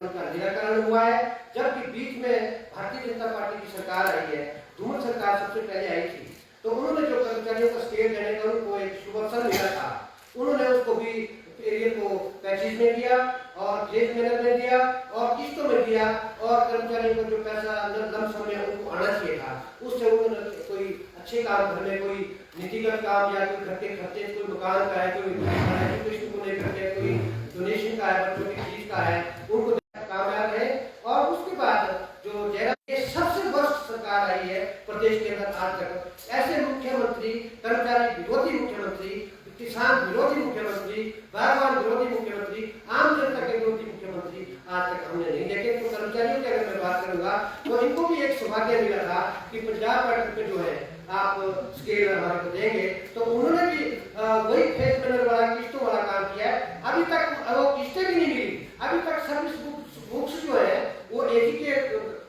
का निराकरण हुआ है। जबकि बीच में भारतीय जनता पार्टी की सरकार आई है, धूमल सरकार सबसे पहले आई थी, तो उन्होंने जो कर्मचारियों का स्केल देने का उनको एक शुभ अवसर मिला था, उन्होंने उसको भी एरिया को पैकेज में दिया और फेज मैनर में दिया और किस्तों में दिया और कर्मचारियों को जो पैसा लमसम में उनको आना चाहिए था, उससे उन्होंने कोई अच्छे काम घर में कोई नीतिगत काम या कोई घर के खर्चे, कोई मकान का है, कोई एजुकेशन को लेकर के कोई डोनेशन का है, बच्चों की फीस का है, उनको कामयाब है। और उसके बाद जो जयराम सबसे वर्स्ट सरकार आई है प्रदेश के अंदर आज तक, ऐसे मुख्यमंत्री, कर्मचारी विरोधी मुख्यमंत्री, किसान विरोधी मुख्यमंत्री, बागवान विरोधी मुख्यमंत्री, आम जनता के विरोधी मुख्यमंत्री आज तक हमने नहीं देखे। तो कर्मचारियों की अगर मैं बात करूंगा तो इनको भी एक सौभाग्य मिला था कि पंजाब पैटर्न पे जो है आप स्केल हमारे को देंगे, तो उन्होंने भी वही फेज मैनर वाला किस्तों वाला काम किया है। अभी तक वो किस्तें भी नहीं मिली, अभी तक सर्विस बुक्स जो है वो एजी के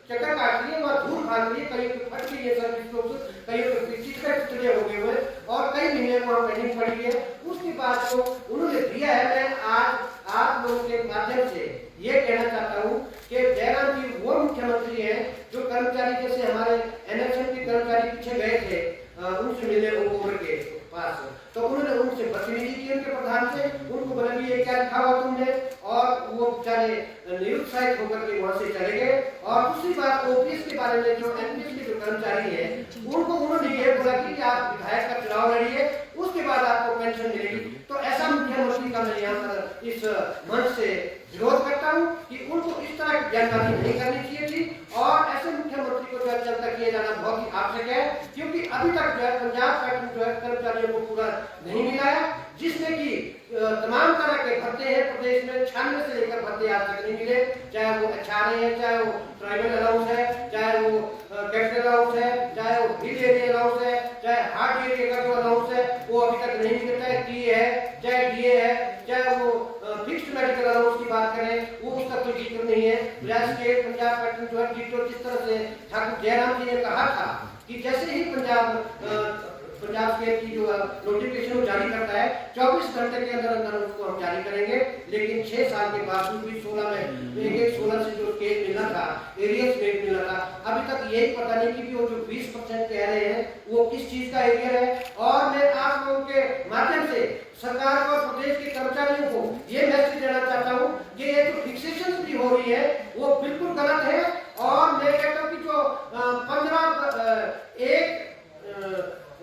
चक्कर काट रही है, वहाँ धूल भाग रही है, कहीं पे फट गई है सर्विस बुक्स, कहीं पे चिटके हो गए हुए और कई महीने वहाँ पेंडिंग पड़ी है। उसके बाद जो उन्होंने दिया है, मैं आज आप लोगों के माध्यम से ये कहना चाहता हूँ कि जयराम जी वो मुख्यमंत्री हैं जो कर्मचारी, जैसे हमारे एनएचएम के कर्मचारी पीछे गए थे उनसे मिले ओवर के पास, तो उन्होंने उनसे बदतमीजी की उनके प्रधान से, उनको बोला कि ये क्या लिखा हुआ तुमने, और वो बेचारे निरुत्साहित होकर के वहां से चले गए। और दूसरी बात ओपीएस के बारे में, जो एनपीएस के जो कर्मचारी है उनको उन्होंने ये बोला कि आप विधायक का चुनाव लड़िए, उसके बाद आपको पेंशन मिलेगी। तो ऐसा मुख्यमंत्री का मैं यहाँ पर इस मंच से विरोध करता हूँ कि उनको इस तरह की जानकारी नहीं करनी चाहिए थी और ऐसे मुख्यमंत्री को जो है चर्चा किया जाना बहुत ही आवश्यक है, क्योंकि अभी तक जो है पंजाब पैटर्न जो है कर्मचारियों को पूरा नहीं मिला है, जिसमें कि तमाम तरह के भत्ते हैं प्रदेश में, 96 से लेकर भत्ते आज तक नहीं मिले, चाहे वो एचआरए है, चाहे वो ट्राइबल अलाउंस है, चाहे वो कैपिटल अलाउंस है, चाहे वो हिल एरिया अलाउंस है, चाहे हार्ड एरिया का जो अलाउंस है वो अभी तक नहीं मिलता है, टीए है, चाहे डीए है, चाहे वो फिक्स्ड मेडिकल अलाउंस की बात करें वो उसका कोई जिक्र नहीं है। स्टेट पंजाब पैटर्न जो है जिस तरह से ठाकुर जयराम जी ने कहा था कि जैसे ही पंजाब स्टेट की जो नोटिफिकेशन जारी करता है 24 घंटे के अंदर अंदर उसको हम जारी करेंगे, लेकिन 6 साल के बावजूद भी 16 में 16 से जो स्टेट मिलना था, एरिया स्टेट मिलना था, अभी तक यही पता नहीं कि वो जो 20% कह रहे हैं वो किस चीज का एरिया है। और मैं आप लोगों के माध्यम से सरकार और प्रदेश के कर्मचारियों को ये मैसेज देना चाहता हूँ कि ये जो फिक्सेशन भी हो रही है वो बिल्कुल गलत है। और मैं कहता हूँ कि जो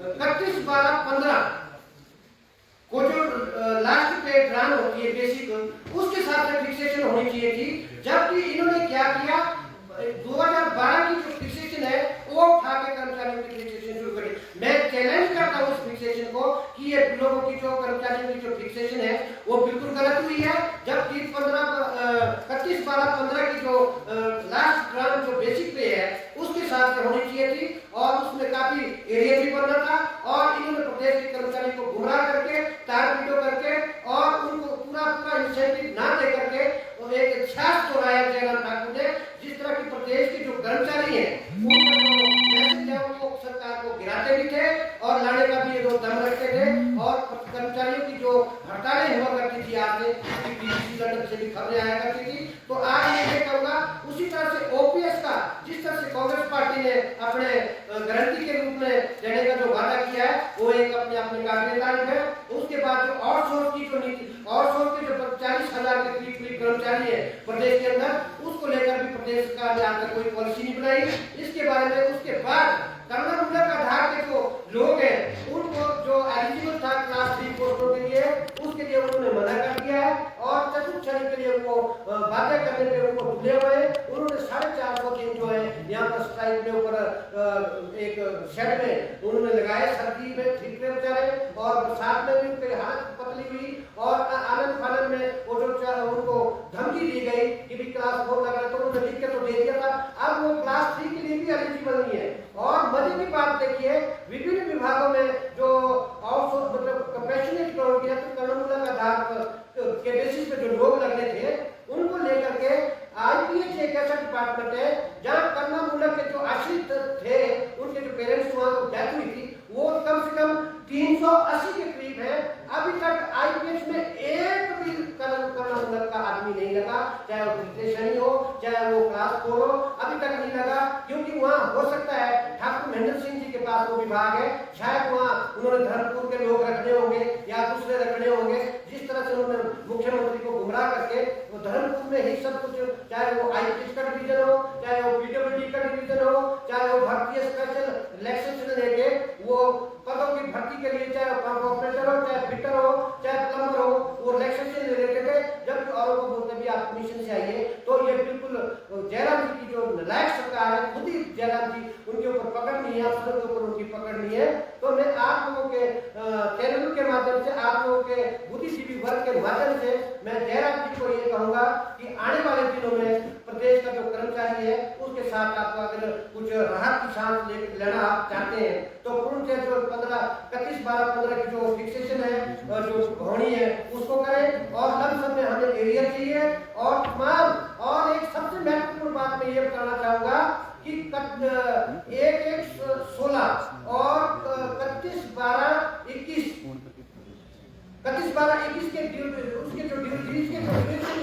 31/12/15 को जो लास्ट पे ड्रान होती है बेसिक, उसके साथ में फिक्सेशन होनी चाहिए थी, जबकि इन्होंने क्या किया 2012 की जो फिक्सेशन है वो उठा के कर्मचारियों की फिक्सेशन शुरू करी। मैं चैलेंज करता हूँ इस फिक्सेशन को कि ये लोगों की जो कर्मचारियों की जो फिक्सेशन है वो बिल्कुल गलत हुई है, जबकि 31/12/15 की जो लास्ट ड्रान जो बेसिक पे है उसके साथ में होनी चाहिए थी और उसमें काफी एरिया भी बनना था। और इन्होंने प्रदेश के कर्मचारी को गुमराह करके, तार पीटो करके और उनको पूरा इंसेंटिव ना दे करके एक छाछ तोड़ाया जयराम ठाकुर ने। जिस तरह की प्रदेश के जो कर्मचारी हैं वो सरकार को गिराते भी थे और लाने का भी दम रखते थे और कर्मचारियों की जो हड़तालें हुआ करती थी, आज लंदन से भी खबरें आया करती थी। तो आज ये कहूंगा उसी तरह से ओपीएस का, जिस तरह से कांग्रेस पार्टी ने अपने गारंटी के रूप में देने का जो वादा किया है वो एक अपने काबिल तारीफ है। उसके बाद जो आउटसोर्स की जो नीति, आउटसोर्स के जो 40,000 के करीब कर्मचारी है प्रदेश के अंदर, उसको लेकर भी प्रदेश सरकार ने आज तक कोई पॉलिसी नहीं बनाई इसके बारे में। उसके बाद कर्ममूलक आधार के जो लोग हैं उनको जो एलिजिबल था क्लास 3 पोस्टों के लिए, उसके लिए उन्होंने मना कर दिया है और चतुर्थ श्रेणी के लिए उनको बाध्य करने के उनको भूले हुए हैं। उन्होंने 450 दिन जो है यहाँ पर स्ट्राइक के ऊपर एक शेड में उन्होंने लगाए, सर्दी में ठीक पे बेचारे और बरसात में भी उनकी हालत पतली हुई और आनंद फानंद में वो जो उनको धमकी दी गई कि भी क्लास 4 लगा, तो उन्होंने लिख के तो दे दिया था। अब वो क्लास 3 के लिए भी एलिजिबल नहीं है। और मजे की बात देखिए, विभिन्न विभागों में जो आउटसोर्स मतलब कंपैशनेट लोग या तो कर्ममूलक आधार के बेसिस पे जो लोग लगने थे उनको लेकर के आईपीएच एक ऐसा डिपार्टमेंट है जहाँ कर्ममूलक के जो आश्रित थे, उनके जो पेरेंट्स वहाँ डेथ हुई थी, वो कम से कम 380 के करीब है। अभी तक आईपीएच में एक भी कर्ममूलक का आदमी नहीं लगा, चाहे वो विश्लेषणी हो हो, चाहे वो क्लास 4 हो, अभी तक नहीं लगा, क्योंकि वहाँ हो सकता है ठाकुर महेंद्र सिंह जी के पास वो विभाग है, शायद वहाँ उन्होंने धर्मपुर के लोग रखने होंगे या दूसरे रखने होंगे। जिस तरह से उन्होंने मुख्यमंत्री को गुमराह करके वो धर्मपुर में ही सब कुछ, चाहे वो आईपीएस का डिवीजन हो, चाहे वो पीडब्ल्यूडी का डिवीजन हो, चाहे वो भारतीय स्पेशल इलेक्शन से लेके वो पदों की भर्ती के लिए, चाहे पंप ऑपरेटर हो, चाहे फिटर हो, चाहे प्लम्बर हो, वो इलेक्शन से रिलेटेड है। जब औरों को बोलते भी आप कमीशन से आइए, तो ये बिल्कुल जयराम जी की जो नालायक सरकार है, खुद ही जयराम जी उनके ऊपर पकड़ नहीं है, अफसरों के ऊपर उनकी पकड़ नहीं है। तो मैं आप लोगों के चैनल के माध्यम से, आप लोगों के बुद्धिजीवी वर्ग के माध्यम से मैं जयराम जी को ये कहूंगा कि आने वाले दिनों में प्रदेश का जो कर्मचारी है उसके साथ आप अगर कुछ राहत की सांस लेना आप चाहते हैं, तो पूर्ण से जो 31/12/15 की जो फिक्सेशन है, जो होनी है, उसको करें। और लमसम में हमें एरिया चाहिए। और तमाम, और एक सबसे महत्वपूर्ण बात मैं ये बताना चाहूंगा कि 1/1/16 और 31/12/21 के उसके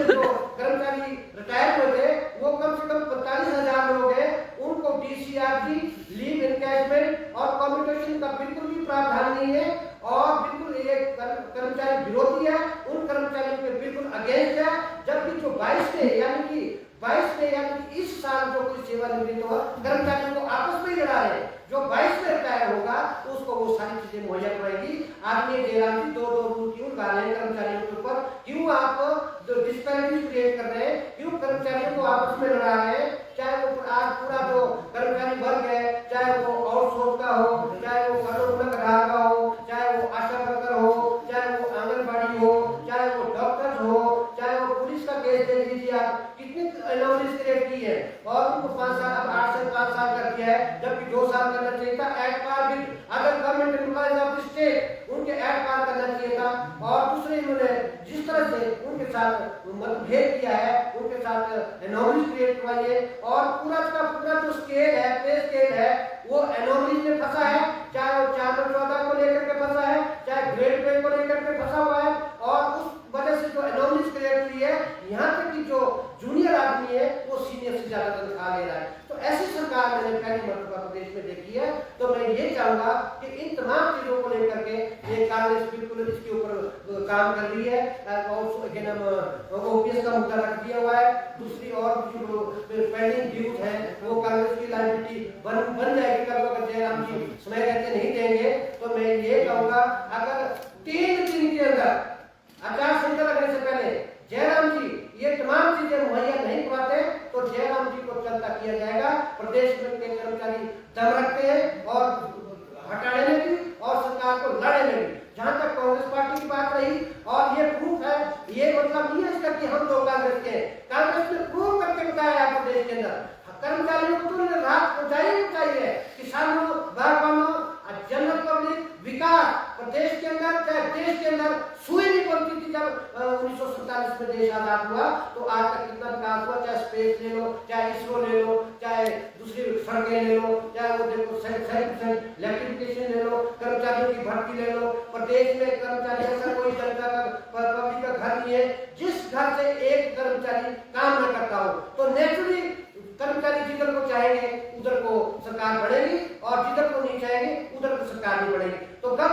जो कर्मचारी रिटायर हुए थे, वो कम से कम 45,000 लोग हैं। उनको डीसीआरजी, लीव एनकैशमेंट और कम्यूटेशन का बिल्कुल भी प्रावधान नहीं है, और बिल्कुल ये कर्मचारी विरोधी है, उन कर्मचारियों के बिल्कुल अगेंस्ट है। जबकि जो 22 में यानी कि इस साल जो कोई सेवानिवृत्त हुआ कर्मचारियों को आपस में लड़ा रहे, जो 22 में रिटायर होगा तो उसको वो सारी चीजें मुहैया कराएगी। आदमी जयराम जी 2 रूल क्यों लगा रहे हैं कर्मचारियों के ऊपर? क्यों आप जो डिस्पैरिटी क्रिएट कर रहे हैं? क्यों कर्मचारियों को आपस में लड़ा रहे हैं? चाहे वो आज पूरा जो कर्मचारी वर्ग है, चाहे वो आउटसोर्स का हो, चाहे वो घरों का हो, चाहे वो आशा वर्कर हो, चाहे वो आंगनबाड़ी हो, चाहे वो डॉक्टर्स हो, चाहे वो पुलिस का केस दे लीजिए आप, कितनी एनोमलीज क्रिएट की है, और उनको 5 साल, अब 8 से 5 साल कर दिया है, जबकि 2 साल करना चाहिए था। एक्ट पार भी other government employees of the state, उनके एक्ट पार करना चाहिए था। और दूसरे इन्होंने जिस तरह से उनके साथ मतभेद किया है, उनके साथ एनोमलीज क्रिएट करवाई है, और पूरा का पूरा जो स्केल है, पे स्केल है, वो एनोमलीज में फंसा है। चाहे वो 414 को लेकर के फंसा है, चाहे ग्रेड पे को लेकर के फंसा हुआ है, और उस वजह से जो एनोमलीज क्रिएट हुई है, यहाँ तक कि जो जूनियर आदमी है वो सीनियर से ज्यादा तनख्वाह ले रहा है। तो ऐसी सरकार मैंने पहली मर्तबा प्रदेश में देखी है। तो मैं ये चाहूंगा कि इन तमाम चीजों को लेकर के ये कांग्रेस बिल्कुल इसके ऊपर काम कर रही है, और ओपीएस का मुद्दा रख दिया हुआ है। दूसरी और जो पेंडिंग ड्यूज है वो कांग्रेस की लायबिलिटी बन जाएगी कल को, अगर जयराम जी समय रहते नहीं देंगे। तो मैं ये कहूंगा, अगर 3 दिन के अंदर आचार संहिता लगने से पहले जयराम जी ये तमाम चीजें मुहैया नहीं करवाते, तो जयराम जी को चलता किया जाएगा। प्रदेश में के कर्मचारी दम रखते हैं, और हटाने में भी और सरकार को लड़ने में भी। जहां तक कांग्रेस पार्टी की बात रही, और ये प्रूफ है, ये मतलब नहीं है इसका कि हम लोग कांग्रेस के, कांग्रेस ने प्रूव करके बताया है प्रदेश के अंदर कर्मचारियों को तो राहत पहुंचाई है, किसानों, बागवानों, जनरल पब्लिक, विकास प्रदेश के अंदर, चाहे देश के अंदर सुई नहीं पड़ती थी। जब 1947 में देश आजाद हुआ, तो आज तक कितना विकास हुआ, चाहे स्पेस ले लो, चाहे इसरो ले लो, चाहे दूसरी सड़कें ले लो, चाहे वो देखो इलेक्ट्रिफिकेशन ले लो, कर्मचारियों की भर्ती ले लो। प्रदेश में कर्मचारी ऐसा कोई जनता का पब्लिक का घर नहीं है जिस घर से एक कर्मचारी काम न करता हो। तो नेचुरली कर्मचारी जिधर को चाहेंगे उधर को सरकार बढ़ेगी, और जिधर को नहीं चाहेंगे उधर को सरकार नहीं बढ़ेगी। तो कब